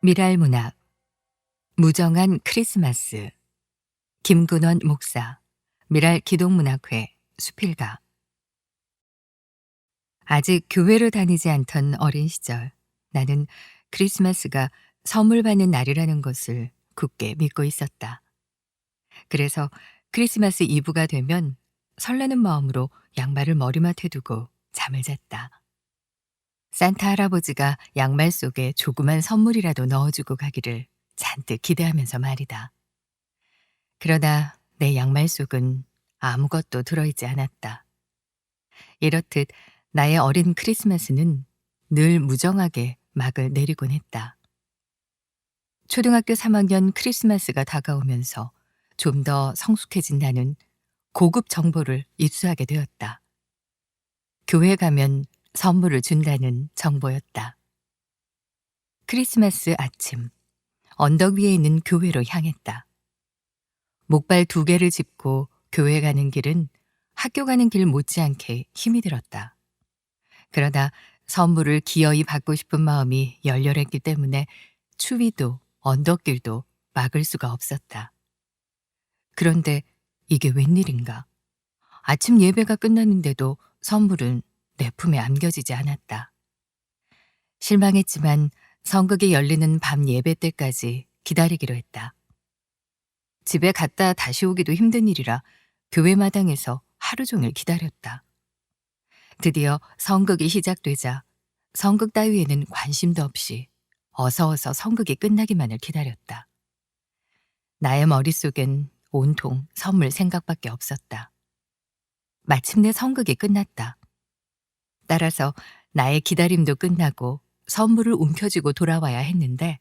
미랄문학 무정한 크리스마스 김근원 목사 미랄 기독문학회 수필가. 아직 교회를 다니지 않던 어린 시절 나는 크리스마스가 선물 받는 날이라는 것을 굳게 믿고 있었다. 그래서 크리스마스 이브가 되면 설레는 마음으로 양말을 머리맡에 두고 잠을 잤다. 산타 할아버지가 양말 속에 조그만 선물이라도 넣어주고 가기를 잔뜩 기대하면서 말이다. 그러나 내 양말 속은 아무것도 들어있지 않았다. 이렇듯 나의 어린 크리스마스는 늘 무정하게 막을 내리곤 했다. 초등학교 3학년 크리스마스가 다가오면서 좀 더 성숙해진 나는 고급 정보를 입수하게 되었다. 교회 가면 선물을 준다는 정보였다. 크리스마스 아침, 언덕 위에 있는 교회로 향했다. 목발 2개를 짚고 교회 가는 길은 학교 가는 길 못지않게 힘이 들었다. 그러나 선물을 기어이 받고 싶은 마음이 열렬했기 때문에 추위도 언덕길도 막을 수가 없었다. 그런데 이게 웬일인가? 아침 예배가 끝났는데도 선물은 내 품에 안겨지지 않았다. 실망했지만 성극이 열리는 밤 예배 때까지 기다리기로 했다. 집에 갔다 다시 오기도 힘든 일이라 교회 마당에서 하루 종일 기다렸다. 드디어 성극이 시작되자 성극 따위에는 관심도 없이 어서 성극이 끝나기만을 기다렸다. 나의 머릿속엔 온통 선물 생각밖에 없었다. 마침내 성극이 끝났다. 따라서 나의 기다림도 끝나고 선물을 움켜쥐고 돌아와야 했는데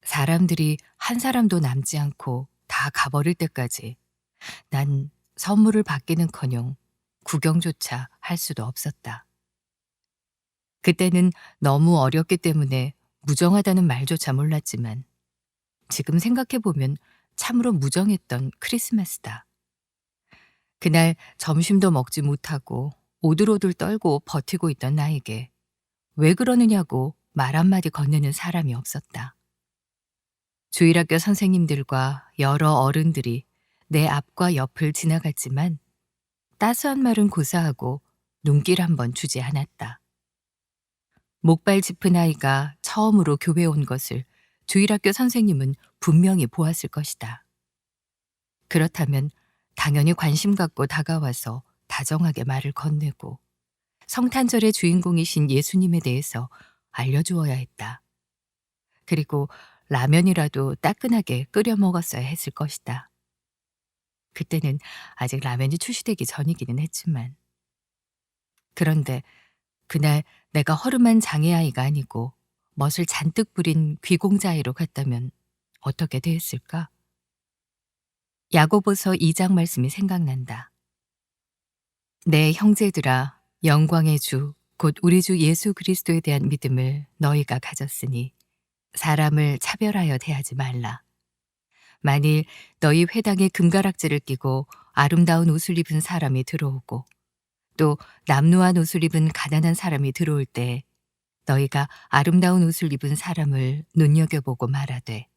사람들이 한 사람도 남지 않고 다 가버릴 때까지 난 선물을 받기는커녕 구경조차 할 수도 없었다. 그때는 너무 어렸기 때문에 무정하다는 말조차 몰랐지만 지금 생각해보면 참으로 무정했던 크리스마스다. 그날 점심도 먹지 못하고 오들오들 떨고 버티고 있던 나에게 왜 그러느냐고 말 한마디 건네는 사람이 없었다. 주일학교 선생님들과 여러 어른들이 내 앞과 옆을 지나갔지만 따스한 말은 고사하고 눈길 한번 주지 않았다. 목발 짚은 아이가 처음으로 교회에 온 것을 주일학교 선생님은 분명히 보았을 것이다. 그렇다면 당연히 관심 갖고 다가와서 다정하게 말을 건네고 성탄절의 주인공이신 예수님에 대해서 알려주어야 했다. 그리고 라면이라도 따끈하게 끓여 먹었어야 했을 것이다. 그때는 아직 라면이 출시되기 전이기는 했지만. 그런데 그날 내가 허름한 장애아이가 아니고 멋을 잔뜩 부린 귀공자아이로 갔다면 어떻게 됐을까? 야고보서 2장 말씀이 생각난다. 내 형제들아, 영광의 주 곧 우리 주 예수 그리스도에 대한 믿음을 너희가 가졌으니 사람을 차별하여 대하지 말라. 만일 너희 회당에 금가락지를 끼고 아름다운 옷을 입은 사람이 들어오고 또 남루한 옷을 입은 가난한 사람이 들어올 때 너희가 아름다운 옷을 입은 사람을 눈여겨보고 말하되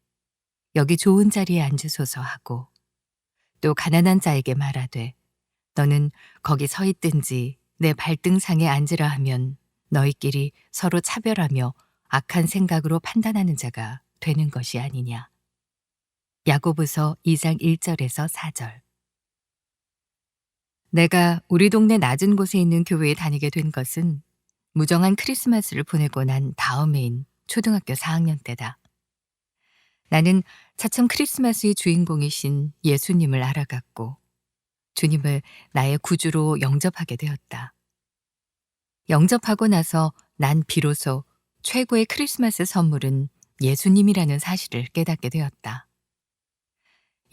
여기 좋은 자리에 앉으소서 하고 또 가난한 자에게 말하되 너는 거기 서 있든지 내 발등상에 앉으라 하면 너희끼리 서로 차별하며 악한 생각으로 판단하는 자가 되는 것이 아니냐. 야고보서 2장 1절에서 4절. 내가 우리 동네 낮은 곳에 있는 교회에 다니게 된 것은 무정한 크리스마스를 보내고 난 다음해인 초등학교 4학년 때다. 나는 차츰 크리스마스의 주인공이신 예수님을 알아갔고 주님을 나의 구주로 영접하게 되었다. 영접하고 나서 난 비로소 최고의 크리스마스 선물은 예수님이라는 사실을 깨닫게 되었다.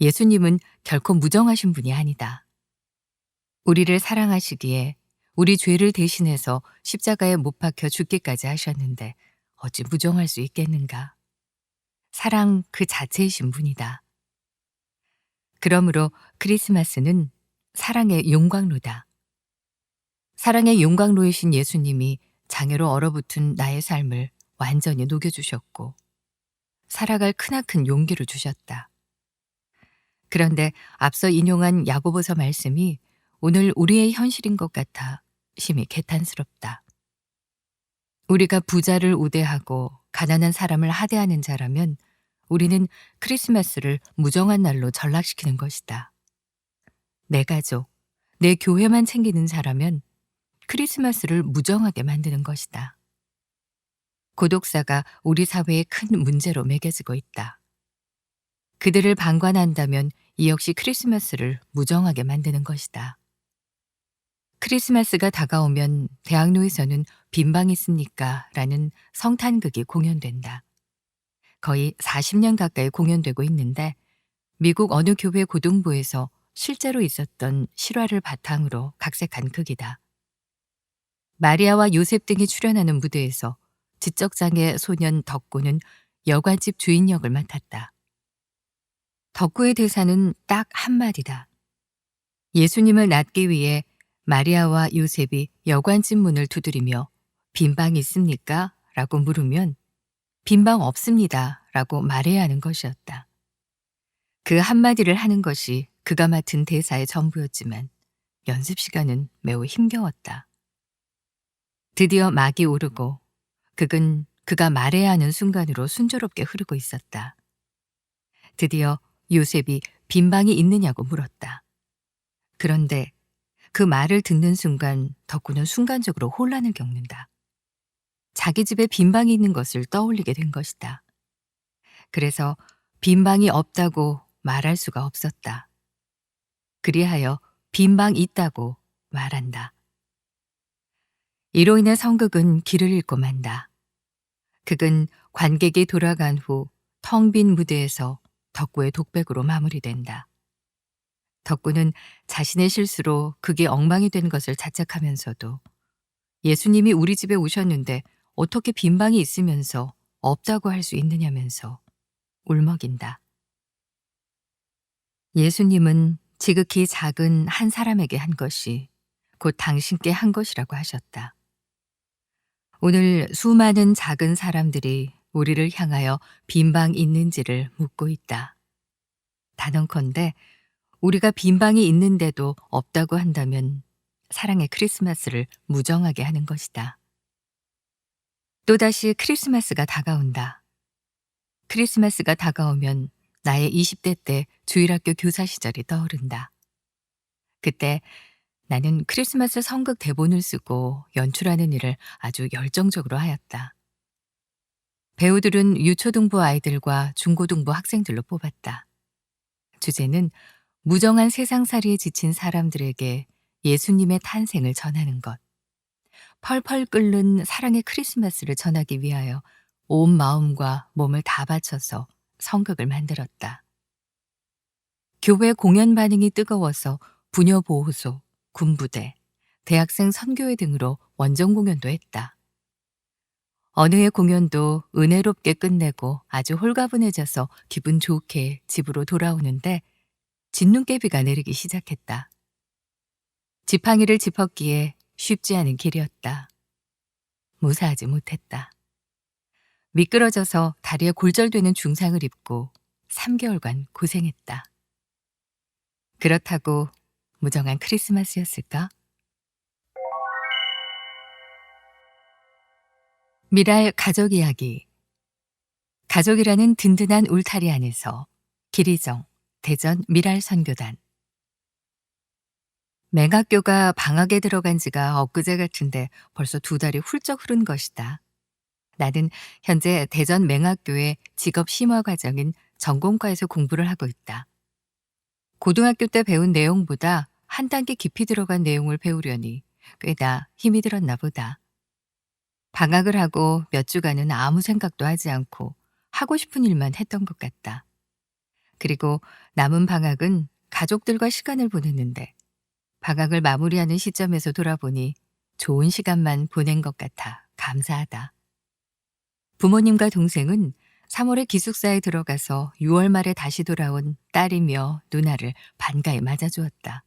예수님은 결코 무정하신 분이 아니다. 우리를 사랑하시기에 우리 죄를 대신해서 십자가에 못 박혀 죽기까지 하셨는데 어찌 무정할 수 있겠는가? 사랑 그 자체이신 분이다. 그러므로 크리스마스는 사랑의 용광로다. 사랑의 용광로이신 예수님이 장애로 얼어붙은 나의 삶을 완전히 녹여주셨고 살아갈 크나큰 용기를 주셨다. 그런데 앞서 인용한 야고보서 말씀이 오늘 우리의 현실인 것 같아 심히 개탄스럽다. 우리가 부자를 우대하고 가난한 사람을 하대하는 자라면 우리는 크리스마스를 무정한 날로 전락시키는 것이다. 내 가족, 내 교회만 챙기는 자라면 크리스마스를 무정하게 만드는 것이다. 고독사가 우리 사회의 큰 문제로 매겨지고 있다. 그들을 방관한다면 이 역시 크리스마스를 무정하게 만드는 것이다. 크리스마스가 다가오면 대학로에서는 빈방 있습니까? 라는 성탄극이 공연된다. 거의 40년 가까이 공연되고 있는데 미국 어느 교회 고등부에서 실제로 있었던 실화를 바탕으로 각색한 극이다. 마리아와 요셉 등이 출연하는 무대에서 지적장애 소년 덕구는 여관집 주인 역을 맡았다. 덕구의 대사는 딱 한마디다. 예수님을 낳기 위해 마리아와 요셉이 여관집 문을 두드리며 빈방 있습니까? 라고 물으면 빈방 없습니다. 라고 말해야 하는 것이었다. 그 한마디를 하는 것이 그가 맡은 대사의 전부였지만 연습 시간은 매우 힘겨웠다. 드디어 막이 오르고 극은 그가 말해야 하는 순간으로 순조롭게 흐르고 있었다. 드디어 요셉이 빈방이 있느냐고 물었다. 그런데 그 말을 듣는 순간 덕구는 순간적으로 혼란을 겪는다. 자기 집에 빈방이 있는 것을 떠올리게 된 것이다. 그래서 빈방이 없다고 말할 수가 없었다. 그리하여 빈방 있다고 말한다. 이로 인해 성극은 길을 잃고 만다. 극은 관객이 돌아간 후 텅 빈 무대에서 덕구의 독백으로 마무리된다. 덕구는 자신의 실수로 극이 엉망이 된 것을 자책하면서도 예수님이 우리 집에 오셨는데 어떻게 빈방이 있으면서 없다고 할 수 있느냐면서 울먹인다. 예수님은 지극히 작은 한 사람에게 한 것이 곧 당신께 한 것이라고 하셨다. 오늘 수많은 작은 사람들이 우리를 향하여 빈방 있는지를 묻고 있다. 단언컨대 우리가 빈방이 있는데도 없다고 한다면 사랑의 크리스마스를 무정하게 하는 것이다. 또다시 크리스마스가 다가온다. 크리스마스가 다가오면 나의 20대 때 주일학교 교사 시절이 떠오른다. 그때 나는 크리스마스 성극 대본을 쓰고 연출하는 일을 아주 열정적으로 하였다. 배우들은 유초등부 아이들과 중고등부 학생들로 뽑았다. 주제는 무정한 세상살이에 지친 사람들에게 예수님의 탄생을 전하는 것. 펄펄 끓는 사랑의 크리스마스를 전하기 위하여 온 마음과 몸을 다 바쳐서 성극을 만들었다. 교회 공연 반응이 뜨거워서 부녀보호소, 군부대, 대학생 선교회 등으로 원정 공연도 했다. 어느 해 공연도 은혜롭게 끝내고 아주 홀가분해져서 기분 좋게 집으로 돌아오는데 진눈깨비가 내리기 시작했다. 지팡이를 짚었기에 쉽지 않은 길이었다. 무사하지 못했다. 미끄러져서 다리에 골절되는 중상을 입고 3개월간 고생했다. 그렇다고 무정한 크리스마스였을까? 미랄 가족 이야기. 가족이라는 든든한 울타리 안에서 기리정, 대전 미랄 선교단. 맹학교가 방학에 들어간 지가 엊그제 같은데 벌써 2달이 훌쩍 흐른 것이다. 나는 현재 대전 맹학교의 직업 심화 과정인 전공과에서 공부를 하고 있다. 고등학교 때 배운 내용보다 한 단계 깊이 들어간 내용을 배우려니 꽤나 힘이 들었나 보다. 방학을 하고 몇 주간은 아무 생각도 하지 않고 하고 싶은 일만 했던 것 같다. 그리고 남은 방학은 가족들과 시간을 보냈는데 방학을 마무리하는 시점에서 돌아보니 좋은 시간만 보낸 것 같아 감사하다. 부모님과 동생은 3월에 기숙사에 들어가서 6월 말에 다시 돌아온 딸이며 누나를 반가이 맞아주었다.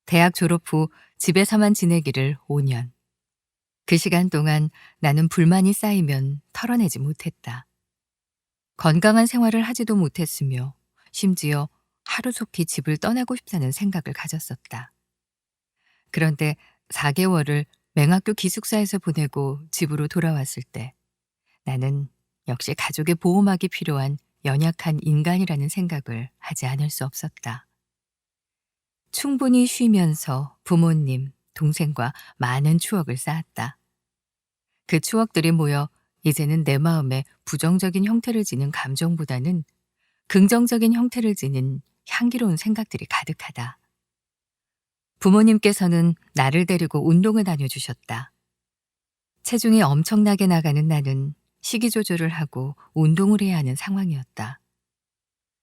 대학 졸업 후 집에서만 지내기를 5년. 그 시간 동안 나는 불만이 쌓이면 털어내지 못했다. 건강한 생활을 하지도 못했으며 심지어 하루속히 집을 떠나고 싶다는 생각을 가졌었다. 그런데 4개월을 맹학교 기숙사에서 보내고 집으로 돌아왔을 때 나는 역시 가족의 보호막이 필요한 연약한 인간이라는 생각을 하지 않을 수 없었다. 충분히 쉬면서 부모님, 동생과 많은 추억을 쌓았다. 그 추억들이 모여 이제는 내 마음에 부정적인 형태를 지닌 감정보다는 긍정적인 형태를 지닌 향기로운 생각들이 가득하다. 부모님께서는 나를 데리고 운동을 다녀주셨다. 체중이 엄청나게 나가는 나는 식이 조절을 하고 운동을 해야 하는 상황이었다.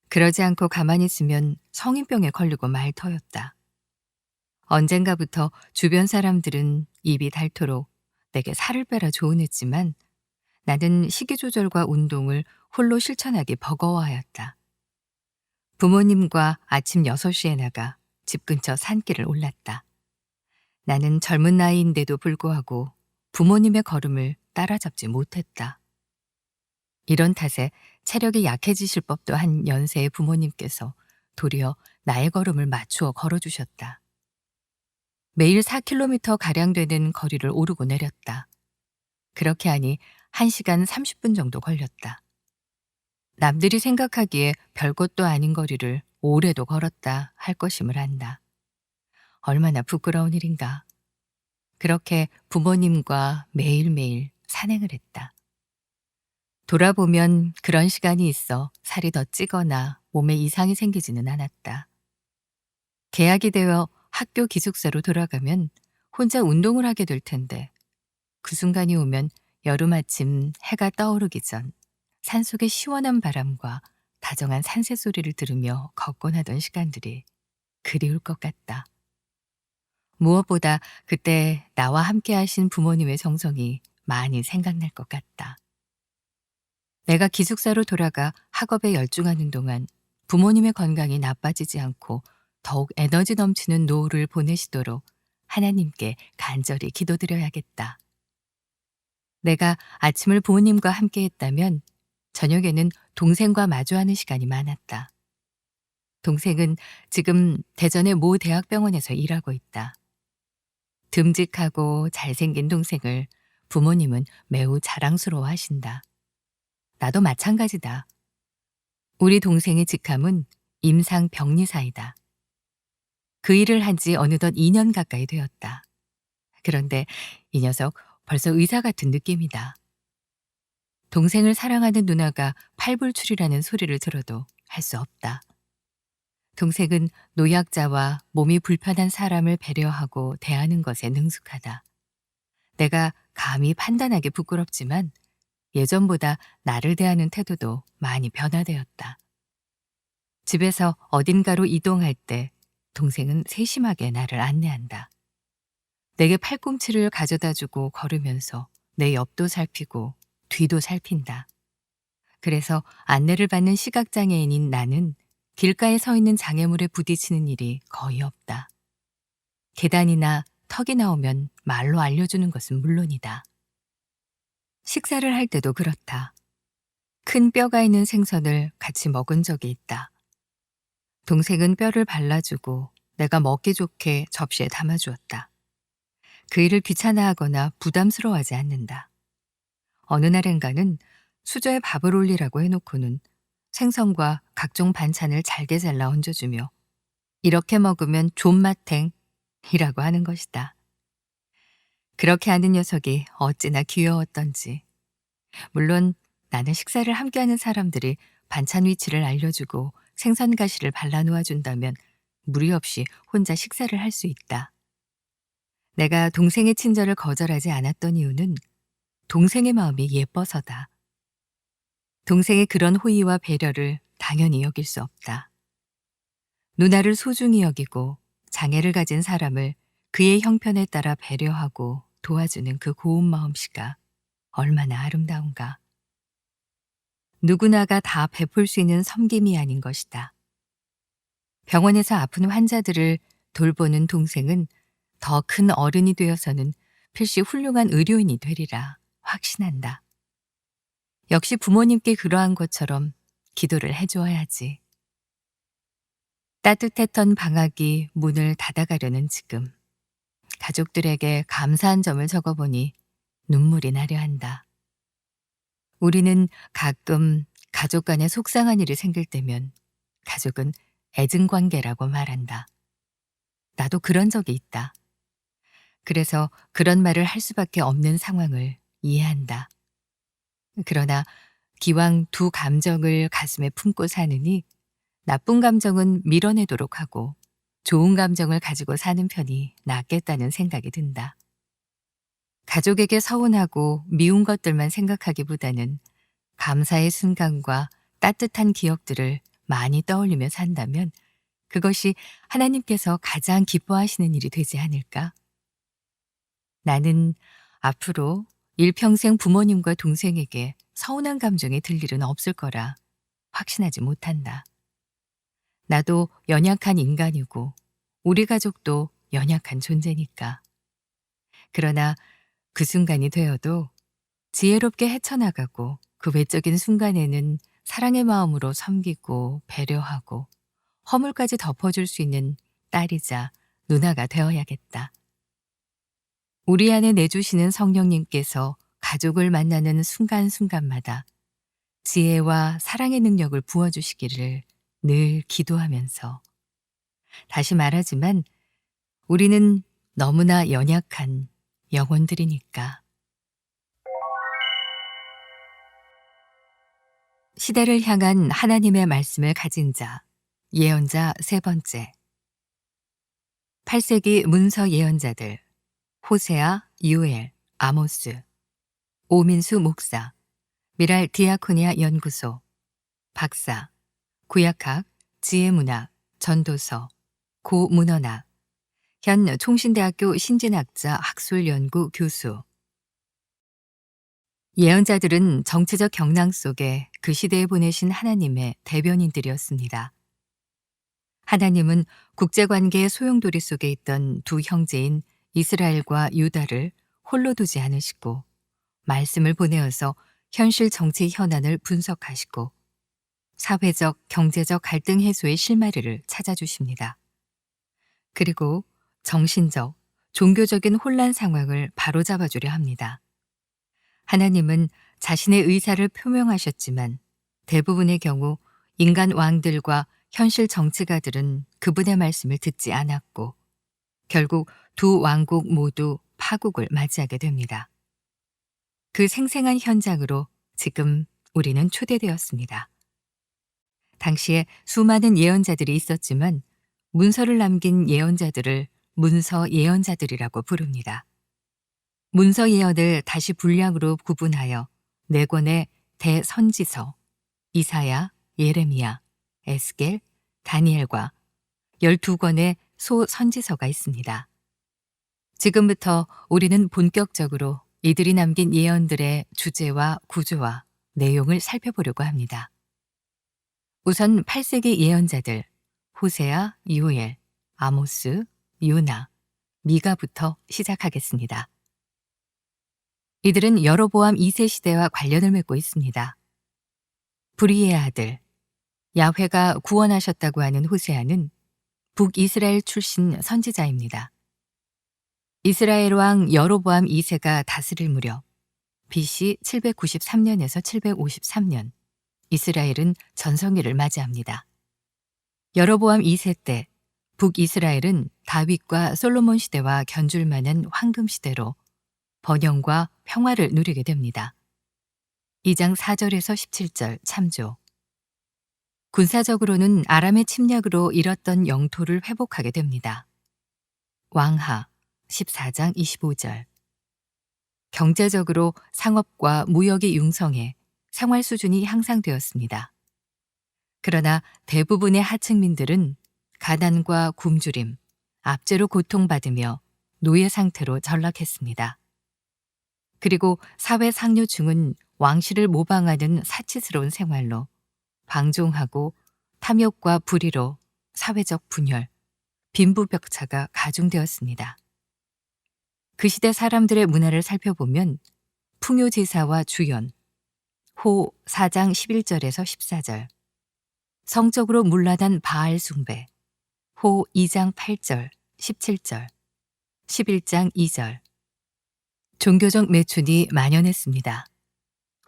그러지 않고 가만히 있으면 성인병에 걸리고 말 터였다. 언젠가부터 주변 사람들은 입이 닳도록 내게 살을 빼라 조언했지만 나는 식이 조절과 운동을 홀로 실천하기 버거워하였다. 부모님과 아침 6시에 나가 집 근처 산길을 올랐다. 나는 젊은 나이인데도 불구하고 부모님의 걸음을 따라잡지 못했다. 이런 탓에 체력이 약해지실 법도 한 연세의 부모님께서 도리어 나의 걸음을 맞추어 걸어주셨다. 매일 4km 가량 되는 거리를 오르고 내렸다. 그렇게 하니 1시간 30분 정도 걸렸다. 남들이 생각하기에 별것도 아닌 거리를 오래도 걸었다 할 것임을 안다. 얼마나 부끄러운 일인가. 그렇게 부모님과 매일매일 산행을 했다. 돌아보면 그런 시간이 있어 살이 더 찌거나 몸에 이상이 생기지는 않았다. 개학이 되어 학교 기숙사로 돌아가면 혼자 운동을 하게 될 텐데 그 순간이 오면 여름 아침 해가 떠오르기 전 산속의 시원한 바람과 다정한 산새 소리를 들으며 걷곤 하던 시간들이 그리울 것 같다. 무엇보다 그때 나와 함께 하신 부모님의 정성이 많이 생각날 것 같다. 내가 기숙사로 돌아가 학업에 열중하는 동안 부모님의 건강이 나빠지지 않고 더욱 에너지 넘치는 노후를 보내시도록 하나님께 간절히 기도드려야겠다. 내가 아침을 부모님과 함께 했다면 저녁에는 동생과 마주하는 시간이 많았다. 동생은 지금 대전의 모 대학병원에서 일하고 있다. 듬직하고 잘생긴 동생을 부모님은 매우 자랑스러워 하신다. 나도 마찬가지다. 우리 동생의 직함은 임상병리사이다. 그 일을 한 지 어느덧 2년 가까이 되었다. 그런데 이 녀석 벌써 의사 같은 느낌이다. 동생을 사랑하는 누나가 팔불출이라는 소리를 들어도 할 수 없다. 동생은 노약자와 몸이 불편한 사람을 배려하고 대하는 것에 능숙하다. 내가 감히 판단하기 부끄럽지만 예전보다 나를 대하는 태도도 많이 변화되었다. 집에서 어딘가로 이동할 때 동생은 세심하게 나를 안내한다. 내게 팔꿈치를 가져다 주고 걸으면서 내 옆도 살피고 뒤도 살핀다. 그래서 안내를 받는 시각장애인인 나는 길가에 서 있는 장애물에 부딪히는 일이 거의 없다. 계단이나 턱이 나오면 말로 알려주는 것은 물론이다. 식사를 할 때도 그렇다. 큰 뼈가 있는 생선을 같이 먹은 적이 있다. 동생은 뼈를 발라주고 내가 먹기 좋게 접시에 담아주었다. 그 일을 귀찮아하거나 부담스러워하지 않는다. 어느 날엔가는 수저에 밥을 올리라고 해놓고는 생선과 각종 반찬을 잘게 잘라 얹어주며 이렇게 먹으면 존맛탱이라고 하는 것이다. 그렇게 하는 녀석이 어찌나 귀여웠던지. 물론 나는 식사를 함께하는 사람들이 반찬 위치를 알려주고 생선 가시를 발라놓아 준다면 무리 없이 혼자 식사를 할 수 있다. 내가 동생의 친절을 거절하지 않았던 이유는 동생의 마음이 예뻐서다. 동생의 그런 호의와 배려를 당연히 여길 수 없다. 누나를 소중히 여기고 장애를 가진 사람을 그의 형편에 따라 배려하고 도와주는 그 고운 마음씨가 얼마나 아름다운가. 누구나가 다 베풀 수 있는 섬김이 아닌 것이다. 병원에서 아픈 환자들을 돌보는 동생은 더 큰 어른이 되어서는 필시 훌륭한 의료인이 되리라 확신한다. 역시 부모님께 그러한 것처럼 기도를 해주어야지. 따뜻했던 방학이 문을 닫아가려는 지금, 가족들에게 감사한 점을 적어보니 눈물이 나려 한다. 우리는 가끔 가족 간에 속상한 일이 생길 때면 가족은 애증관계라고 말한다. 나도 그런 적이 있다. 그래서 그런 말을 할 수밖에 없는 상황을 이해한다. 그러나 기왕 두 감정을 가슴에 품고 사느니 나쁜 감정은 밀어내도록 하고 좋은 감정을 가지고 사는 편이 낫겠다는 생각이 든다. 가족에게 서운하고 미운 것들만 생각하기보다는 감사의 순간과 따뜻한 기억들을 많이 떠올리며 산다면 그것이 하나님께서 가장 기뻐하시는 일이 되지 않을까? 나는 앞으로 일평생 부모님과 동생에게 서운한 감정이 들 일은 없을 거라 확신하지 못한다. 나도 연약한 인간이고 우리 가족도 연약한 존재니까. 그러나 그 순간이 되어도 지혜롭게 헤쳐나가고 그 외적인 순간에는 사랑의 마음으로 섬기고 배려하고 허물까지 덮어줄 수 있는 딸이자 누나가 되어야겠다. 우리 안에 내주시는 성령님께서 가족을 만나는 순간순간마다 지혜와 사랑의 능력을 부어주시기를 늘 기도하면서, 다시 말하지만 우리는 너무나 연약한 영혼들이니까. 시대를 향한 하나님의 말씀을 가진 자, 예언자 세 번째. 8세기 문서 예언자들 호세아, 요엘, 아모스, 오민수 목사, 미랄 디아코니아 연구소, 박사, 구약학, 지혜문학, 전도서, 고문헌학, 현 총신대학교 신진학자 학술연구 교수. 예언자들은 정치적 경랑 속에 그 시대에 보내신 하나님의 대변인들이었습니다. 하나님은 국제관계의 소용돌이 속에 있던 두 형제인 이스라엘과 유다를 홀로 두지 않으시고 말씀을 보내어서 현실 정치 현안을 분석하시고 사회적, 경제적 갈등 해소의 실마리를 찾아주십니다. 그리고 정신적, 종교적인 혼란 상황을 바로잡아주려 합니다. 하나님은 자신의 의사를 표명하셨지만 대부분의 경우 인간 왕들과 현실 정치가들은 그분의 말씀을 듣지 않았고 결국 두 왕국 모두 파국을 맞이하게 됩니다. 그 생생한 현장으로 지금 우리는 초대되었습니다. 당시에 수많은 예언자들이 있었지만 문서를 남긴 예언자들을 문서 예언자들이라고 부릅니다. 문서 예언을 다시 분량으로 구분하여 4권의 대선지서, 이사야, 예레미야, 에스겔, 다니엘과 12권의 소선지서가 있습니다. 지금부터 우리는 본격적으로 이들이 남긴 예언들의 주제와 구조와 내용을 살펴보려고 합니다. 우선 8세기 예언자들 호세아, 요엘, 아모스, 요나, 미가부터 시작하겠습니다. 이들은 여로보암 2세 시대와 관련을 맺고 있습니다. 브리의 아들, 야훼가 구원하셨다고 하는 호세아는 북이스라엘 출신 선지자입니다. 이스라엘 왕 여로보암 2세가 다스릴 무렵 BC 793년에서 753년 이스라엘은 전성기를 맞이합니다. 여로보암 2세 때 북이스라엘은 다윗과 솔로몬 시대와 견줄 만한 황금 시대로 번영과 평화를 누리게 됩니다. 2장 4절에서 17절 참조. 군사적으로는 아람의 침략으로 잃었던 영토를 회복하게 됩니다. 왕하 14장 25절. 경제적으로 상업과 무역이 융성해 생활 수준이 향상되었습니다. 그러나 대부분의 하층민들은 가난과 굶주림, 압제로 고통받으며 노예 상태로 전락했습니다. 그리고 사회 상류층은 왕실을 모방하는 사치스러운 생활로 방종하고 탐욕과 불의로 사회적 분열, 빈부격차가 가중되었습니다. 그 시대 사람들의 문화를 살펴보면 풍요제사와 주연, 호 4장 11절에서 14절. 성적으로 문란한 바알 숭배. 호 2장 8절, 17절, 11장 2절. 종교적 매춘이 만연했습니다.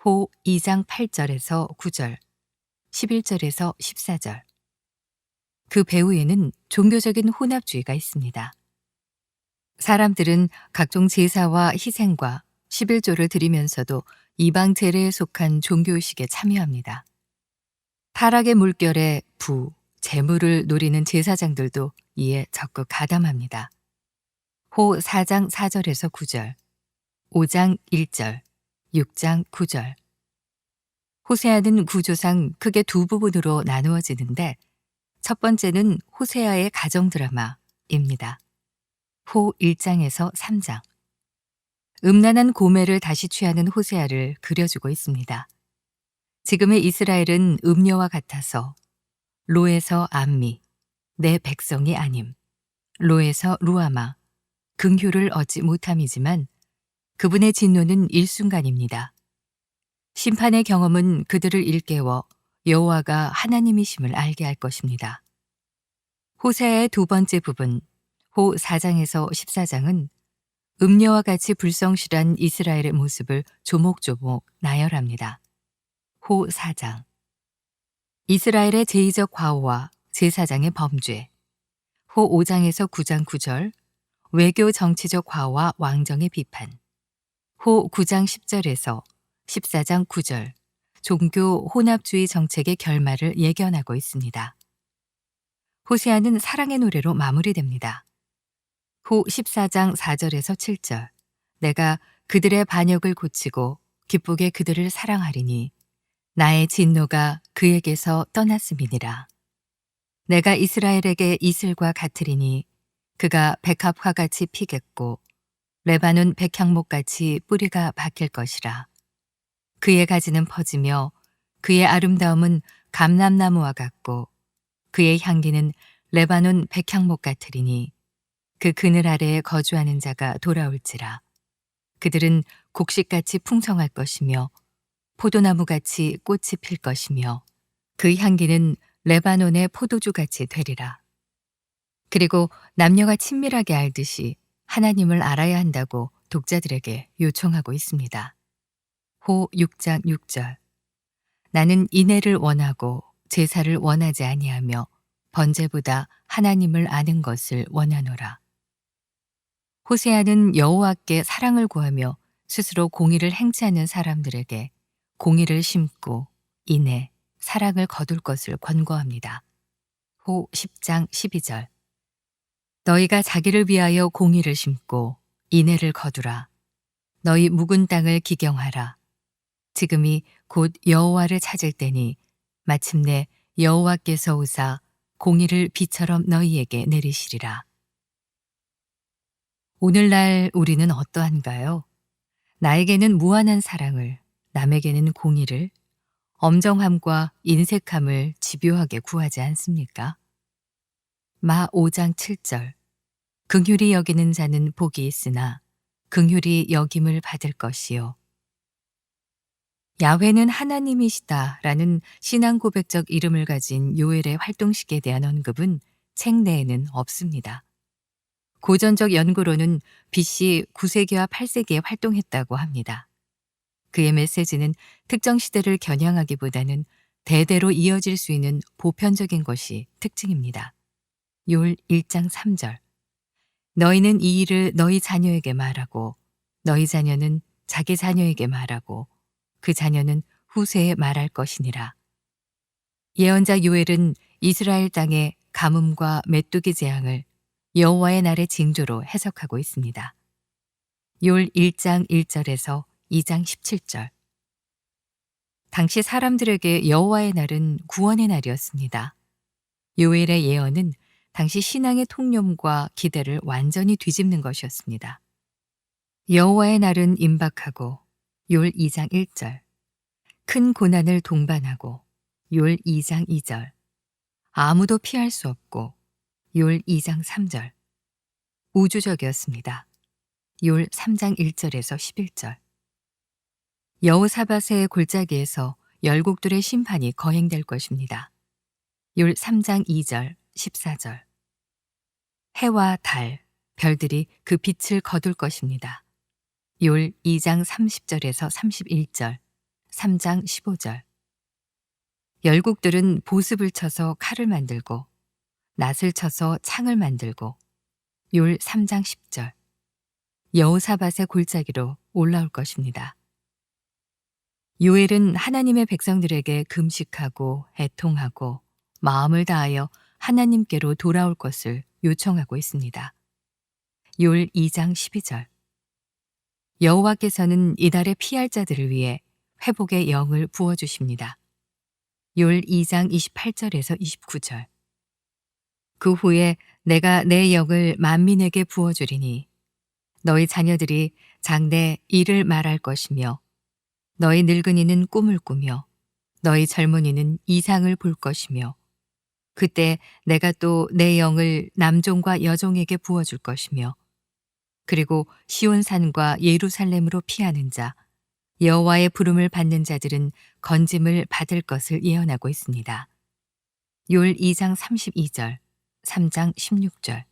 호 2장 8절에서 9절, 11절에서 14절. 그 배후에는 종교적인 혼합주의가 있습니다. 사람들은 각종 제사와 희생과 11조를 드리면서도 이방 제례에 속한 종교의식에 참여합니다. 타락의 물결에 재물을 노리는 제사장들도 이에 적극 가담합니다. 호 4장 4절에서 9절, 5장 1절, 6장 9절. 호세아는 구조상 크게 두 부분으로 나누어지는데 첫 번째는 호세아의 가정 드라마입니다. 호 1장에서 3장. 음란한 고매를 다시 취하는 호세아를 그려주고 있습니다. 지금의 이스라엘은 음녀와 같아서 로에서 암미, 내 백성이 아님, 로에서 루아마, 긍휼을 얻지 못함이지만 그분의 진노는 일순간입니다. 심판의 경험은 그들을 일깨워 여호와가 하나님이심을 알게 할 것입니다. 호세아의 두 번째 부분, 호 4장에서 14장은 음녀와 같이 불성실한 이스라엘의 모습을 조목조목 나열합니다. 호 4장. 이스라엘의 제의적 과오와 제사장의 범죄. 호 5장에서 9장 9절. 외교 정치적 과오와 왕정의 비판. 호 9장 10절에서 14장 9절. 종교 혼합주의 정책의 결말을 예견하고 있습니다. 호세아는 사랑의 노래로 마무리됩니다. 호 14장 4절에서 7절. 내가 그들의 반역을 고치고 기쁘게 그들을 사랑하리니 나의 진노가 그에게서 떠났음이니라. 내가 이스라엘에게 이슬과 같으리니 그가 백합화같이 피겠고 레바논 백향목같이 뿌리가 박힐 것이라. 그의 가지는 퍼지며 그의 아름다움은 감람나무와 같고 그의 향기는 레바논 백향목 같으리니 그 그늘 아래에 거주하는 자가 돌아올지라. 그들은 곡식같이 풍성할 것이며 포도나무같이 꽃이 필 것이며 그 향기는 레바논의 포도주같이 되리라. 그리고 남녀가 친밀하게 알듯이 하나님을 알아야 한다고 독자들에게 요청하고 있습니다. 호 6장 6절. 나는 인애를 원하고 제사를 원하지 아니하며 번제보다 하나님을 아는 것을 원하노라. 호세아는 여호와께 사랑을 구하며 스스로 공의를 행치 않는 사람들에게 공의를 심고 인애, 사랑을 거둘 것을 권고합니다. 호 10장 12절. 너희가 자기를 위하여 공의를 심고 인애를 거두라. 너희 묵은 땅을 기경하라. 지금이 곧 여호와를 찾을 때니 마침내 여호와께서 오사 공의를 비처럼 너희에게 내리시리라. 오늘날 우리는 어떠한가요? 나에게는 무한한 사랑을, 남에게는 공의를, 엄정함과 인색함을 집요하게 구하지 않습니까? 마 5장 7절. 긍휼히 여기는 자는 복이 있으나 긍휼히 여김을 받을 것이요. 야훼는 하나님이시다라는 신앙 고백적 이름을 가진 요엘의 활동식에 대한 언급은 책 내에는 없습니다. 고전적 연구로는 BC 9세기와 8세기에 활동했다고 합니다. 그의 메시지는 특정 시대를 겨냥하기보다는 대대로 이어질 수 있는 보편적인 것이 특징입니다. 요엘 1장 3절. 너희는 이 일을 너희 자녀에게 말하고 너희 자녀는 자기 자녀에게 말하고 그 자녀는 후세에 말할 것이니라. 예언자 요엘은 이스라엘 땅의 가뭄과 메뚜기 재앙을 여호와의 날의 징조로 해석하고 있습니다. 요엘 1장 1절에서 2장 17절. 당시 사람들에게 여호와의 날은 구원의 날이었습니다. 요엘의 예언은 당시 신앙의 통념과 기대를 완전히 뒤집는 것이었습니다. 여호와의 날은 임박하고 요엘 2장 1절. 큰 고난을 동반하고 요엘 2장 2절. 아무도 피할 수 없고 요엘 2장 3절. 우주적이었습니다. 요엘 3장 1절에서 11절. 여호사밧의 골짜기에서 열국들의 심판이 거행될 것입니다. 율 3장 2절, 14절. 해와 달, 별들이 그 빛을 거둘 것입니다. 율 2장 30절에서 31절, 3장 15절. 열국들은 보습을 쳐서 칼을 만들고 낫을 쳐서 창을 만들고 율 3장 10절. 여호사밧의 골짜기로 올라올 것입니다. 요엘은 하나님의 백성들에게 금식하고 애통하고 마음을 다하여 하나님께로 돌아올 것을 요청하고 있습니다. 율 2장 12절. 여호와께서는 이달의 피할 자들을 위해 회복의 영을 부어주십니다. 율 2장 28절에서 29절. 그 후에 내가 내 영을 만민에게 부어주리니 너희 자녀들이 장래 일을 말할 것이며 너희 늙은이는 꿈을 꾸며 너희 젊은이는 이상을 볼 것이며 그때 내가 또 내 영을 남종과 여종에게 부어줄 것이며 그리고 시온산과 예루살렘으로 피하는 자 여호와의 부름을 받는 자들은 건짐을 받을 것을 예언하고 있습니다. 율 2장 32절, 3장 16절.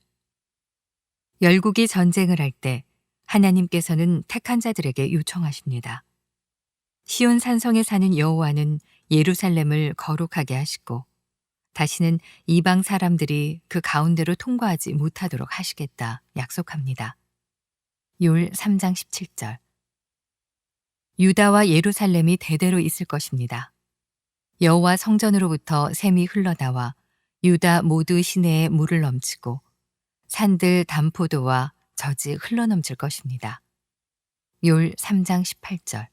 열국이 전쟁을 할 때 하나님께서는 택한 자들에게 요청하십니다. 시온 산성에 사는 여호와는 예루살렘을 거룩하게 하시고 다시는 이방 사람들이 그 가운데로 통과하지 못하도록 하시겠다 약속합니다. 율 3장 17절. 유다와 예루살렘이 대대로 있을 것입니다. 여호와 성전으로부터 샘이 흘러나와 유다 모두 시내에 물을 넘치고 산들 담포도와 젖이 흘러넘칠 것입니다. 율 3장 18절.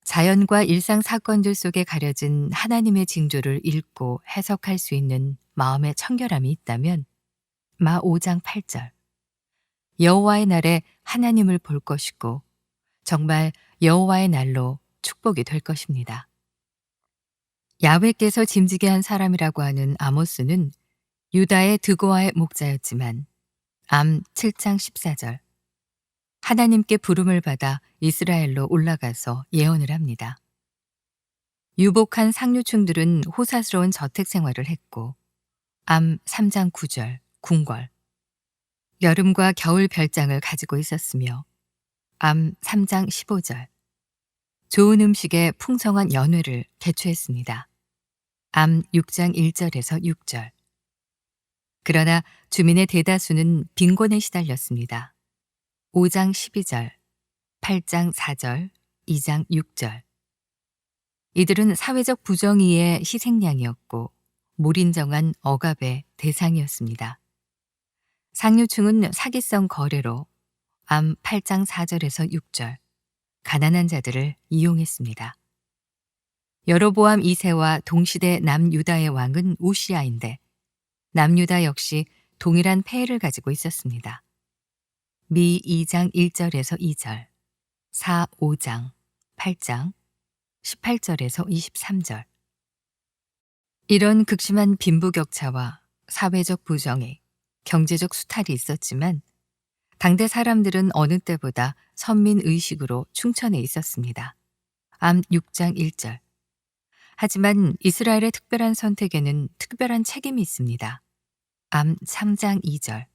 자연과 일상 사건들 속에 가려진 하나님의 징조를 읽고 해석할 수 있는 마음의 청결함이 있다면 마 5장 8절. 여호와의 날에 하나님을 볼 것이고 정말 여호와의 날로 축복이 될 것입니다. 야훼께서 짐지게 한 사람이라고 하는 아모스는 유다의 드고아의 목자였지만 암 7장 14절. 하나님께 부름을 받아 이스라엘로 올라가서 예언을 합니다. 유복한 상류층들은 호사스러운 저택 생활을 했고 암 3장 9절, 궁궐. 여름과 겨울 별장을 가지고 있었으며 암 3장 15절. 좋은 음식에 풍성한 연회를 개최했습니다. 암 6장 1절에서 6절. 그러나 주민의 대다수는 빈곤에 시달렸습니다. 5장 12절, 8장 4절, 2장 6절. 이들은 사회적 부정의의 희생양이었고 몰인정한 억압의 대상이었습니다. 상류층은 사기성 거래로 암 8장 4절에서 6절 가난한 자들을 이용했습니다. 여로보암 2세와 동시대 남유다의 왕은 우시아인데 남유다 역시 동일한 폐해를 가지고 있었습니다. 미 2장 1절에서 2절, 4, 5장, 8장, 18절에서 23절. 이런 극심한 빈부격차와 사회적 부정에 경제적 수탈이 있었지만 당대 사람들은 어느 때보다 선민의식으로 충천해 있었습니다. 암 6장 1절. 하지만 이스라엘의 특별한 선택에는 특별한 책임이 있습니다. 암 3장 2절.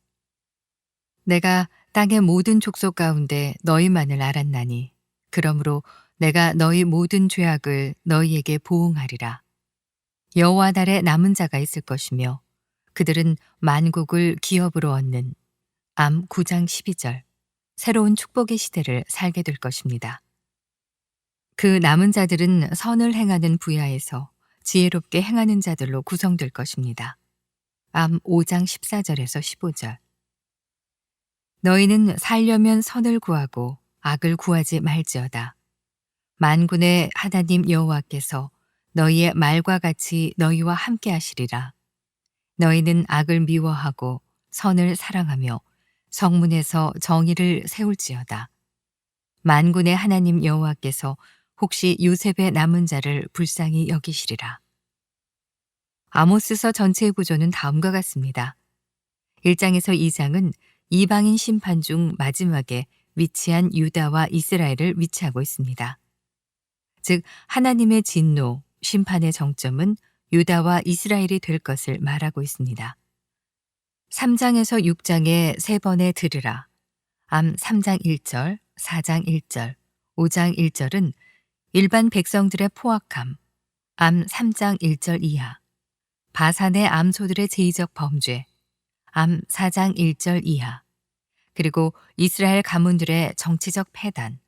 내가 땅의 모든 족속 가운데 너희만을 알았나니 그러므로 내가 너희 모든 죄악을 너희에게 보응하리라. 여호와 날에 남은 자가 있을 것이며 그들은 만국을 기업으로 얻는 암 9장 12절. 새로운 축복의 시대를 살게 될 것입니다. 그 남은 자들은 선을 행하는 부야에서 지혜롭게 행하는 자들로 구성될 것입니다. 암 5장 14절에서 15절. 너희는 살려면 선을 구하고 악을 구하지 말지어다. 만군의 하나님 여호와께서 너희의 말과 같이 너희와 함께 하시리라. 너희는 악을 미워하고 선을 사랑하며 성문에서 정의를 세울지어다. 만군의 하나님 여호와께서 혹시 요셉의 남은 자를 불쌍히 여기시리라. 아모스서 전체의 구조는 다음과 같습니다. 1장에서 2장은 이방인 심판 중 마지막에 위치한 유다와 이스라엘을 위치하고 있습니다. 즉 하나님의 진노, 심판의 정점은 유다와 이스라엘이 될 것을 말하고 있습니다. 3장에서 6장의 세 번의 들으라, 암 3장 1절, 4장 1절, 5장 1절은 일반 백성들의 포악함, 암 3장 1절 이하, 바산의 암소들의 제의적 범죄, 암 4장 1절 이하, 그리고 이스라엘 가문들의 정치적 패단,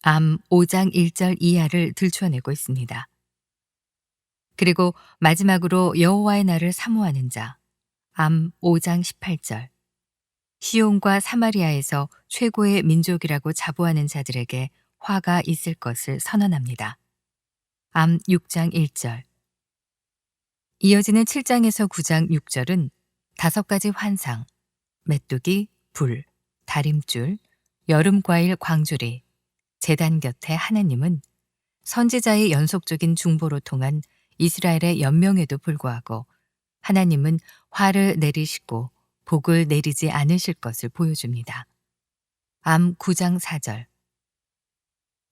암 5장 1절 이하를 들춰내고 있습니다. 그리고 마지막으로 여호와의 날을 사모하는 자, 암 5장 18절, 시온과 사마리아에서 최고의 민족이라고 자부하는 자들에게 화가 있을 것을 선언합니다. 암 6장 1절. 이어지는 7장에서 9장 6절은 5가지 환상, 메뚜기, 불, 다림줄, 여름과일 광주리, 제단 곁에 하나님은 선지자의 연속적인 중보로 통한 이스라엘의 연명에도 불구하고 하나님은 화를 내리시고 복을 내리지 않으실 것을 보여줍니다. 암 9장 4절.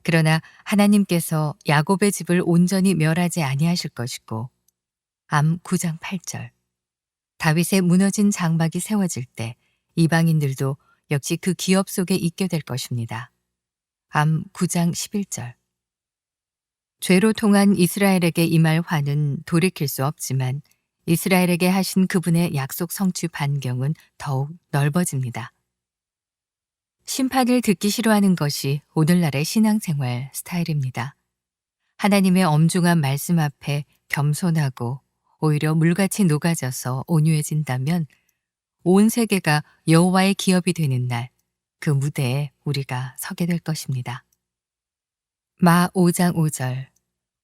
그러나 하나님께서 야곱의 집을 온전히 멸하지 아니하실 것이고, 암 9장 8절. 다윗의 무너진 장막이 세워질 때 이방인들도 역시 그 기업 속에 있게 될 것입니다. 암 9장 11절. 죄로 통한 이스라엘에게 임할 화는 돌이킬 수 없지만 이스라엘에게 하신 그분의 약속 성취 반경은 더욱 넓어집니다. 심판을 듣기 싫어하는 것이 오늘날의 신앙생활 스타일입니다. 하나님의 엄중한 말씀 앞에 겸손하고 오히려 물같이 녹아져서 온유해진다면 온 세계가 여호와의 기업이 되는 날, 그 무대에 우리가 서게 될 것입니다. 마 5장 5절.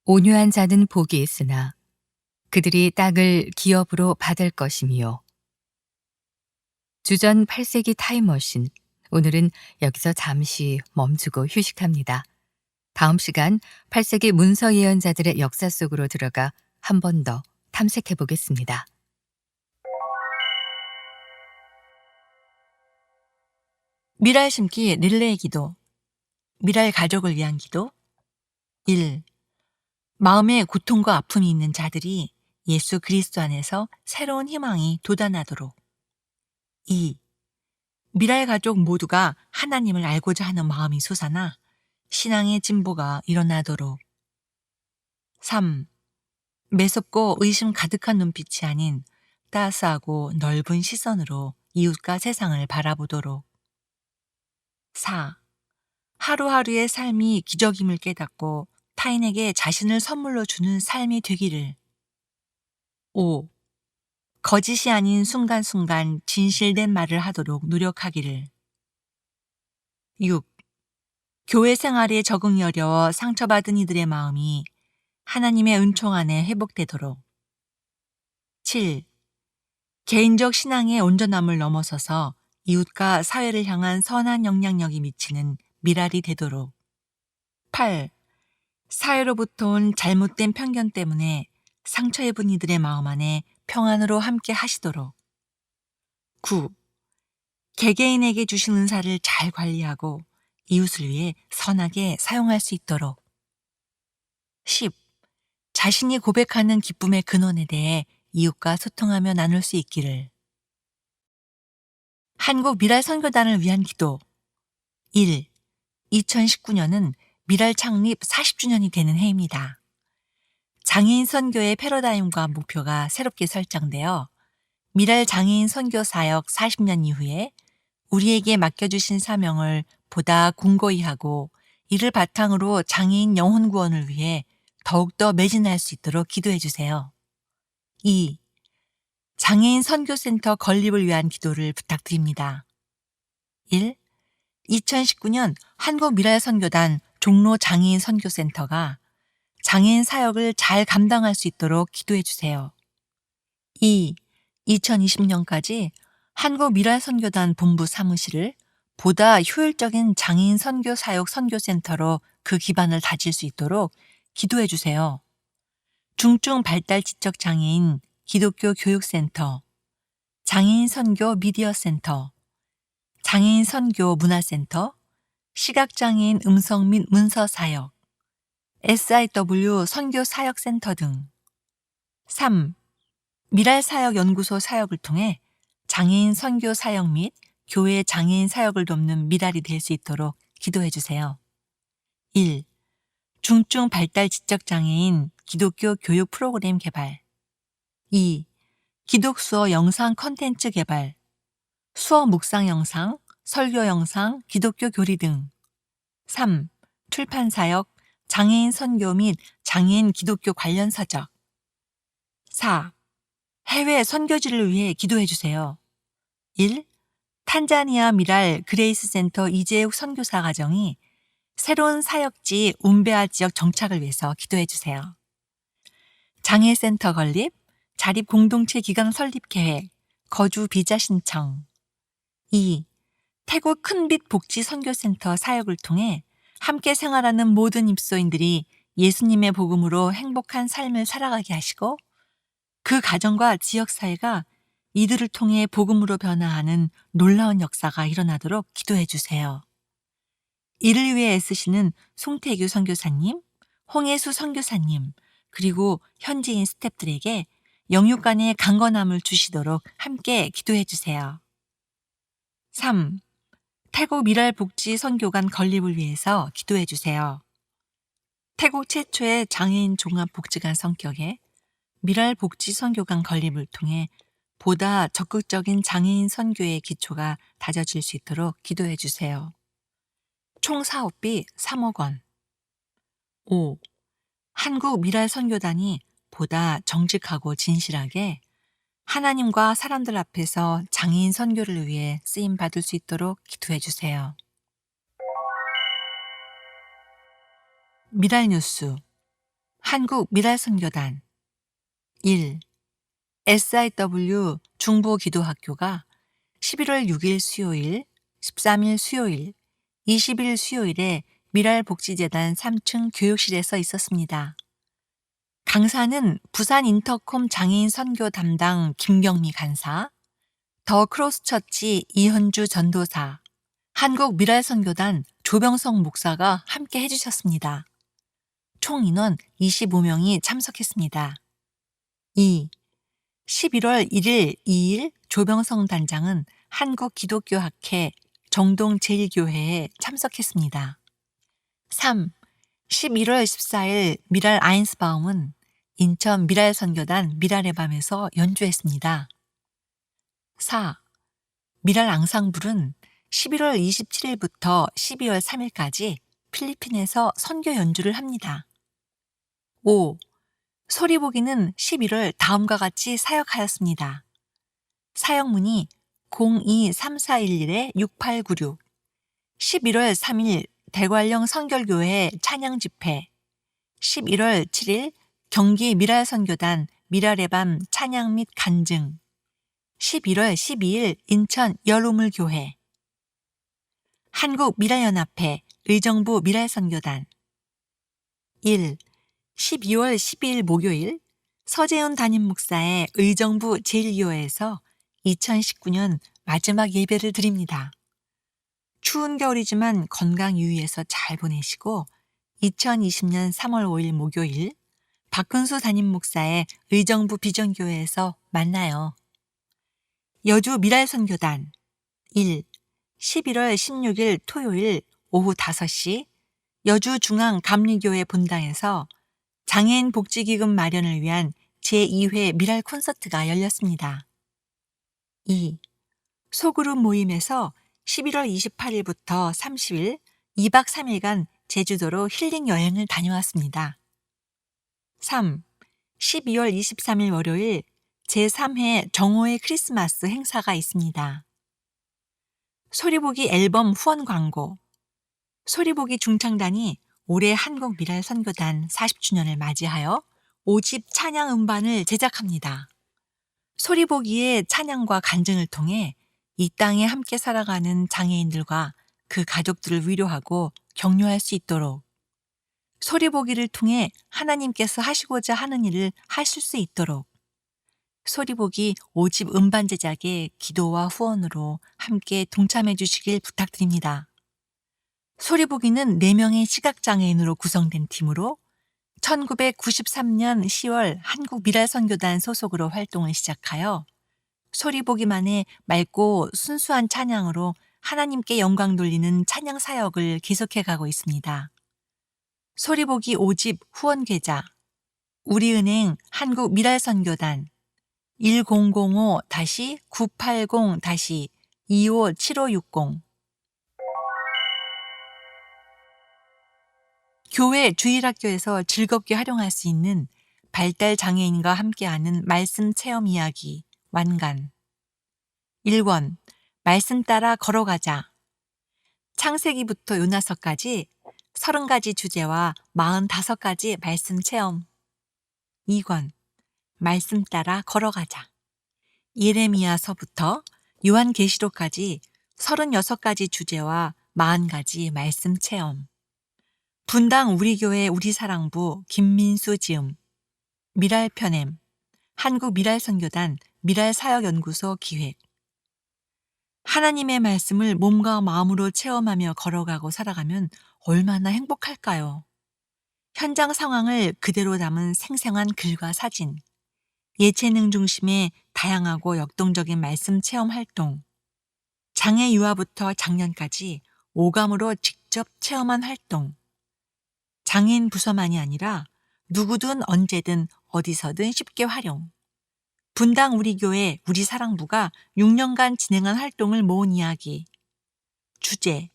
온유한 자는 복이 있으나 그들이 땅을 기업으로 받을 것이미요. 주전 8세기 타임머신, 오늘은 여기서 잠시 멈추고 휴식합니다. 다음 시간 8세기 문서 예언자들의 역사 속으로 들어가 한 번 더 탐색해 보겠습니다. 미랄 심기 릴레이 기도. 미랄 가족을 위한 기도. 1. 마음에 고통과 아픔이 있는 자들이 예수 그리스도 안에서 새로운 희망이 돋아나도록. 2. 미랄 가족 모두가 하나님을 알고자 하는 마음이 솟아나 신앙의 진보가 일어나도록. 3. 매섭고 의심 가득한 눈빛이 아닌 따스하고 넓은 시선으로 이웃과 세상을 바라보도록. 4. 하루하루의 삶이 기적임을 깨닫고 타인에게 자신을 선물로 주는 삶이 되기를. 5. 거짓이 아닌 순간순간 진실된 말을 하도록 노력하기를. 6. 교회 생활에 적응이 어려워 상처받은 이들의 마음이 하나님의 은총 안에 회복되도록. 7. 개인적 신앙의 온전함을 넘어서서 이웃과 사회를 향한 선한 영향력이 미치는 미랄이 되도록. 8. 사회로부터 온 잘못된 편견 때문에 상처 입은 이들의 마음 안에 평안으로 함께 하시도록. 9. 개개인에게 주신 은사를 잘 관리하고 이웃을 위해 선하게 사용할 수 있도록. 10. 자신이 고백하는 기쁨의 근원에 대해 이웃과 소통하며 나눌 수 있기를. 한국 미랄 선교단을 위한 기도. 1. 2019년은 미랄 창립 40주년이 되는 해입니다. 장애인 선교의 패러다임과 목표가 새롭게 설정되어 미랄 장애인 선교 사역 40년 이후에 우리에게 맡겨주신 사명을 보다 공고히 하고 이를 바탕으로 장애인 영혼 구원을 위해 더욱더 매진할 수 있도록 기도해 주세요. 2. 장애인 선교센터 건립을 위한 기도를 부탁드립니다. 1. 2019년 한국미랄선교단 종로 장애인 선교센터가 장애인 사역을 잘 감당할 수 있도록 기도해 주세요. 2. 2020년까지 한국미랄선교단 본부 사무실을 보다 효율적인 장애인 선교 사역 선교센터로 그 기반을 다질 수 있도록 기도해 주세요. 중증 발달 지적 장애인 기독교 교육센터, 장애인 선교 미디어 센터, 장애인 선교 문화센터, 시각장애인 음성 및 문서 사역, SIW 선교 사역센터 등. 3. 미랄 사역 연구소 사역을 통해 장애인 선교 사역 및 교회 장애인 사역을 돕는 미랄이 될 수 있도록 기도해 주세요. 1. 중증 발달 지적 장애인 기독교 교육 프로그램 개발. 2. 기독수어 영상 컨텐츠 개발, 수어 묵상 영상, 설교 영상, 기독교 교리 등. 3. 출판 사역, 장애인 선교 및 장애인 기독교 관련 서적. 4. 해외 선교지를 위해 기도해 주세요. 1. 탄자니아 미랄 그레이스 센터 이재욱 선교사 가정이 새로운 사역지 운베아 지역 정착을 위해서 기도해 주세요. 장애센터 건립, 자립 공동체 기강 설립 계획, 거주 비자 신청. 2. 태국 큰빛 복지 선교센터 사역을 통해 함께 생활하는 모든 입소인들이 예수님의 복음으로 행복한 삶을 살아가게 하시고 그 가정과 지역사회가 이들을 통해 복음으로 변화하는 놀라운 역사가 일어나도록 기도해 주세요. 이를 위해 애쓰시는 송태규 선교사님, 홍혜수 선교사님, 그리고 현지인 스태프들에게 영육간의 강건함을 주시도록 함께 기도해 주세요. 3. 태국 미랄 복지 선교관 건립을 위해서 기도해 주세요. 태국 최초의 장애인 종합복지관 성격의 미랄 복지 선교관 건립을 통해 보다 적극적인 장애인 선교의 기초가 다져질 수 있도록 기도해 주세요. 총 사업비 3억 원. 5. 한국 미랄 선교단이 보다 정직하고 진실하게 하나님과 사람들 앞에서 장애인 선교를 위해 쓰임 받을 수 있도록 기도해 주세요. 미랄 뉴스. 한국 미랄 선교단. 1. SIW 중보기도학교가 11월 6일 수요일, 13일 수요일, 20일 수요일에 미랄복지재단 3층 교육실에서 있었습니다. 강사는 부산 인터콤 장애인 선교 담당 김경미 간사, 더 크로스처치 이현주 전도사, 한국 미랄선교단 조병성 목사가 함께 해주셨습니다. 총 인원 25명이 참석했습니다. 2. 11월 1일, 2일 조병성 단장은 한국기독교학회 정동제일교회에 참석했습니다. 3. 11월 14일 미랄 아인스바움은 인천 미랄선교단 미랄의 밤에서 연주했습니다. 4. 미랄 앙상블은 11월 27일부터 12월 3일까지 필리핀에서 선교 연주를 합니다. 5. 소리보기는 11월 다음과 같이 사역하였습니다. 사역문의 023411-6896, 11월 3일 대관령 선결교회 찬양집회, 11월 7일 경기 미랄선교단 미랄의 밤 찬양 및 간증, 11월 12일 인천 여로물교회, 한국미랄연합회 의정부 미랄선교단. 1. 12월 12일 목요일 서재훈 담임목사의 의정부 제1교회에서 2019년 마지막 예배를 드립니다. 추운 겨울이지만 건강 유의해서 잘 보내시고 2020년 3월 5일 목요일 박근수 담임목사의 의정부 비전교회에서 만나요. 여주 미랄선교단. 1. 11월 16일 토요일 오후 5시 여주 중앙감리교회 본당에서 장애인 복지기금 마련을 위한 제2회 미랄 콘서트가 열렸습니다. 2. 소그룹 모임에서 11월 28일부터 30일 2박 3일간 제주도로 힐링 여행을 다녀왔습니다. 3. 12월 23일 월요일 제3회 정오의 크리스마스 행사가 있습니다. 소리보기 앨범 후원 광고. 소리보기 중창단이 올해 한국 미랄 선교단 40주년을 맞이하여 5집 찬양 음반을 제작합니다. 소리보기의 찬양과 간증을 통해 이 땅에 함께 살아가는 장애인들과 그 가족들을 위로하고 격려할 수 있도록, 소리보기를 통해 하나님께서 하시고자 하는 일을 하실 수 있도록 소리보기 5집 음반 제작에 기도와 후원으로 함께 동참해 주시길 부탁드립니다. 소리보기는 4명의 시각장애인으로 구성된 팀으로 1993년 10월 한국미랄선교단 소속으로 활동을 시작하여 소리보기만의 맑고 순수한 찬양으로 하나님께 영광 돌리는 찬양 사역을 계속해 가고 있습니다. 소리보기 5집 후원계좌 우리은행 한국미랄선교단 1005-980-257560 교회 주일학교에서 즐겁게 활용할 수 있는 발달 장애인과 함께하는 말씀 체험 이야기 완간 1권 말씀 따라 걸어가자 창세기부터 요나서까지 30가지 주제와 45가지 말씀 체험 2권 말씀 따라 걸어가자 예레미야서부터 요한계시록까지 36가지 주제와 40가지 말씀 체험 분당 우리교회 우리사랑부 김민수 지음 미랄편엠 한국미랄선교단 미랄사역연구소 기획 하나님의 말씀을 몸과 마음으로 체험하며 걸어가고 살아가면 얼마나 행복할까요? 현장 상황을 그대로 담은 생생한 글과 사진, 예체능 중심의 다양하고 역동적인 말씀 체험 활동, 장애 유아부터 장년까지 오감으로 직접 체험한 활동, 장애인 부서만이 아니라 누구든 언제든 어디서든 쉽게 활용. 분당 우리교회 우리사랑부가 6년간 진행한 활동을 모은 이야기. 주제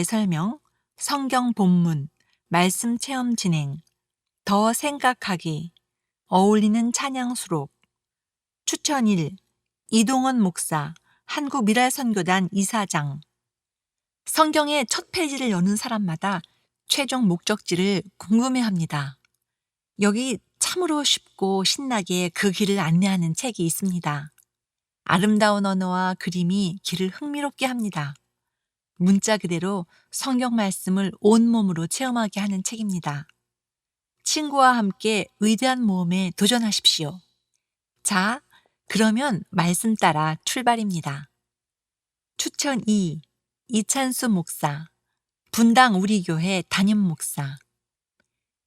설명, 성경 본문, 말씀 체험 진행, 더 생각하기, 어울리는 찬양 수록. 추천 1. 이동원 목사, 한국미랄선교단 이사장. 성경의 첫 페이지를 여는 사람마다 최종 목적지를 궁금해합니다. 여기 참으로 쉽고 신나게 그 길을 안내하는 책이 있습니다. 아름다운 언어와 그림이 길을 흥미롭게 합니다. 문자 그대로 성경 말씀을 온몸으로 체험하게 하는 책입니다. 친구와 함께 위대한 모험에 도전하십시오. 자, 그러면 말씀 따라 출발입니다. 추천 2. 이찬수 목사, 분당 우리교회 담임 목사.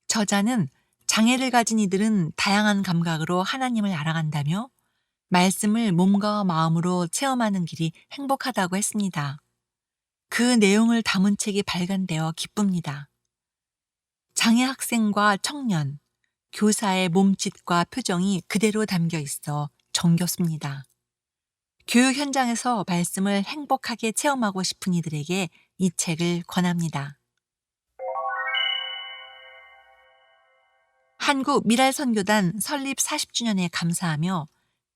저자는 장애를 가진 이들은 다양한 감각으로 하나님을 알아간다며 말씀을 몸과 마음으로 체험하는 길이 행복하다고 했습니다. 그 내용을 담은 책이 발간되어 기쁩니다. 장애 학생과 청년, 교사의 몸짓과 표정이 그대로 담겨 있어 정겹습니다. 교육 현장에서 말씀을 행복하게 체험하고 싶은 이들에게 이 책을 권합니다. 한국미랄선교단 설립 40주년에 감사하며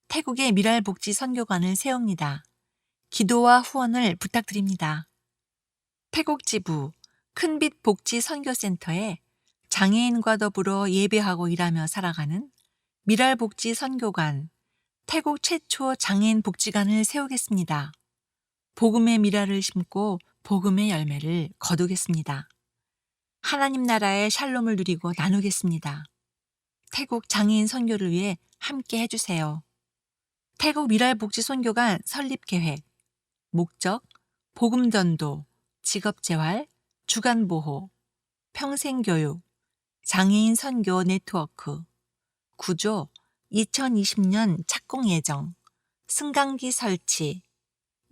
태국의 미랄복지 선교관을 세웁니다. 기도와 후원을 부탁드립니다. 태국 지부 큰빛 복지 선교센터에 장애인과 더불어 예배하고 일하며 살아가는 미랄복지 선교관, 태국 최초 장애인 복지관을 세우겠습니다. 복음의 미랄을 심고 복음의 열매를 거두겠습니다. 하나님 나라의 샬롬을 누리고 나누겠습니다. 태국 장애인 선교를 위해 함께 해주세요. 태국 미랄복지 선교관 설립 계획, 목적, 복음전도, 직업재활, 주간보호, 평생교육, 장애인 선교 네트워크, 구조, 2020년 착공 예정, 승강기 설치,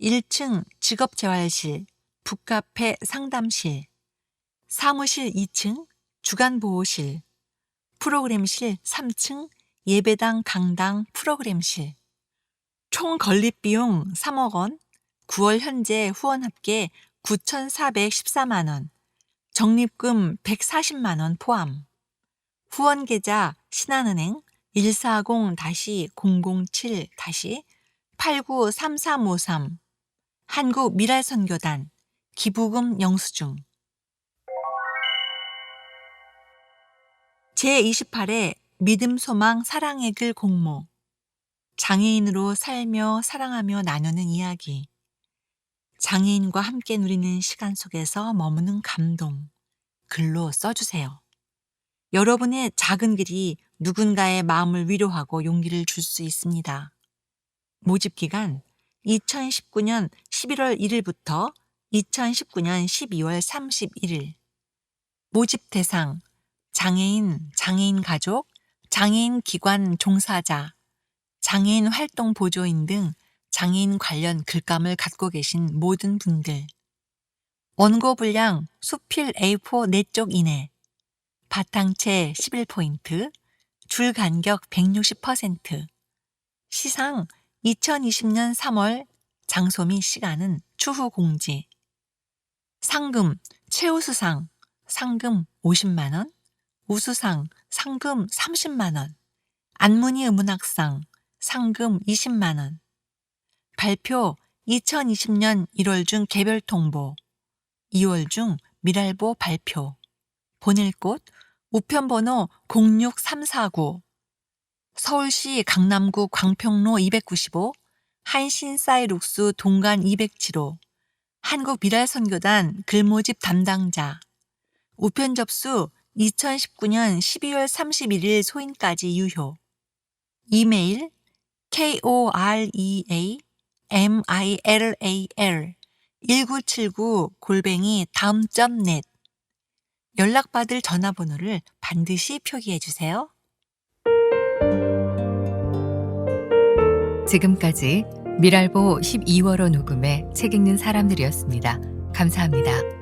1층 직업재활실, 북카페 상담실, 사무실 2층 주간보호실, 프로그램실 3층 예배당 강당 프로그램실. 총 건립비용 3억 원, 9월 현재 후원 합계 9,414만 원, 적립금 140만 원 포함. 후원 계좌 신한은행 140-007-893353 한국미랄선교단 기부금 영수증. 제28회 믿음, 소망, 사랑의 글 공모. 장애인으로 살며 사랑하며 나누는 이야기. 장애인과 함께 누리는 시간 속에서 머무는 감동. 글로 써주세요. 여러분의 작은 글이 누군가의 마음을 위로하고 용기를 줄 수 있습니다. 모집 기간 2019년 11월 1일부터 2019년 12월 31일. 모집 대상 장애인, 장애인 가족, 장애인 기관 종사자, 장애인 활동 보조인 등 장애인 관련 글감을 갖고 계신 모든 분들. 원고 분량 수필 A4 4쪽 이내, 바탕체 11포인트, 줄 간격 160%, 시상 2020년 3월, 장소 및 시간은 추후 공지. 상금, 최우수상, 상금 50만 원, 우수상, 상금 30만 원, 안문희 음문학상, 상금 20만 원. 발표 2020년 1월 중 개별 통보, 2월 중 미랄보 발표. 보낼 곳 우편번호 06349, 서울시 강남구 광평로 295, 한신사이룩스 동간 207호, 한국미랄선교단 글모집 담당자. 우편 접수 2019년 12월 31일 소인까지 유효. 이메일 koreamilal1979@다음.net. 연락받을 전화번호를 반드시 표기해 주세요. 지금까지 미랄보 12월호 녹음의 책 읽는 사람들이었습니다. 감사합니다.